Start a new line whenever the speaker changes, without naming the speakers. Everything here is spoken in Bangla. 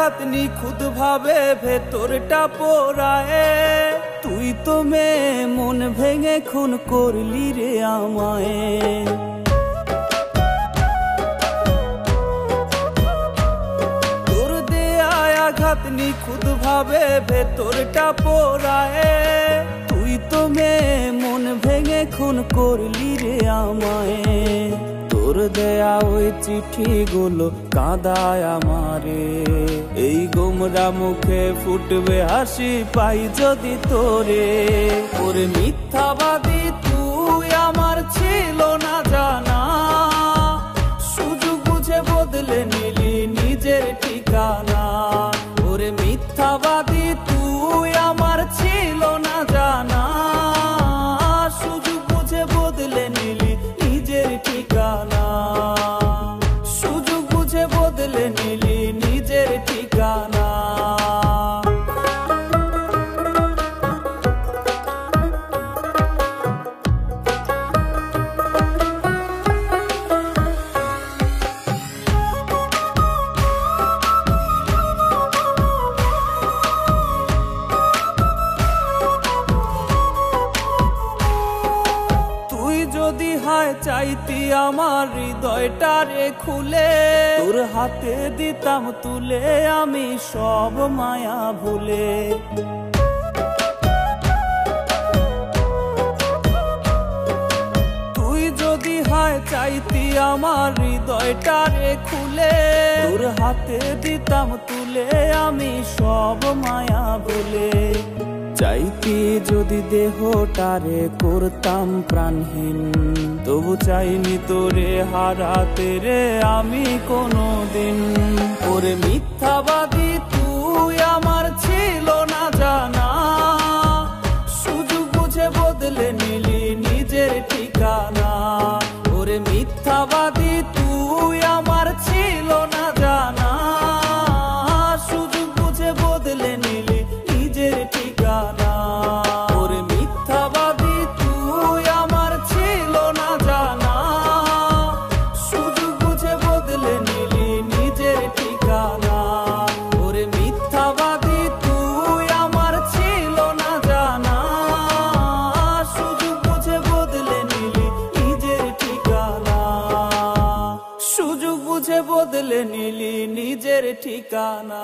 আঘাত নিখুঁত ভাবে ভেতরটা পোড়ায়। তুই তো মেয়ে মন ভেঙে খুন করলি রে আমায়। তোর দেয়া আঘাত নিখুঁত ভাবে ভেতরটা পোড়ায়। তুই তো মেয়ে মন ভেঙে খুন করলি রে আমায়। তোর দেয়া ওই চিঠিগুলো কাঁদায় আমারে। এই গোমরা মুখে ফুটবে হাসি পাই যদি তোরে। ওরে মিথ্যাবাদী তুই আমার ছিল না জানা, সুযোগ বুঝে বদলে নিলি নিজের ঠিকানা। ওরে মিথ্যাবাদী তুই আমার ছিল না জানা, সুযোগ বুঝে বদলে নিলি নিজের ঠিকানা। সুযোগ বুঝে বদলে নিলি নিজের ঠিকানা। যদি হায় চাইতি আমার হৃদয়টারে খুলে, তোর হাতে দিতাম তুলে আমি সব মায়া ভুলে। তুই যদি হায় চাইতি আমার হৃদয়টারে খুলে, তোর হাতে দিতাম তুলে আমি সব মায়া ভুলে। চাইতি যদি দেহটারে করতাম প্রাণহীন, তবু চাইনি তোরে হারাতে রে আমি কোনোদিন। ওরে মিথ্যাবাদী তুই আমার ছিল না জানা, সুযোগ বুঝে বদলে নিলি নিজের ঠিকানা। ওরে মিথ্যাবাদী তুই আমার ছিল না জানা, সুযোগ বুঝে বদলে নিলি নিজের ঠিকানা। ওরে মিথ্যাবাদী তুই আমার ছিল না জানা, সুযোগ বুঝে বদলে নিলি নিজের ঠিকানা। ওরে মিথ্যাবাদী তুই আমার ছিল না জানা, সুযোগ বুঝে বদলে নিলি নিজের ঠিকানা। সুযোগ বুঝে বদলে নিলি নিজের ঠিকানা।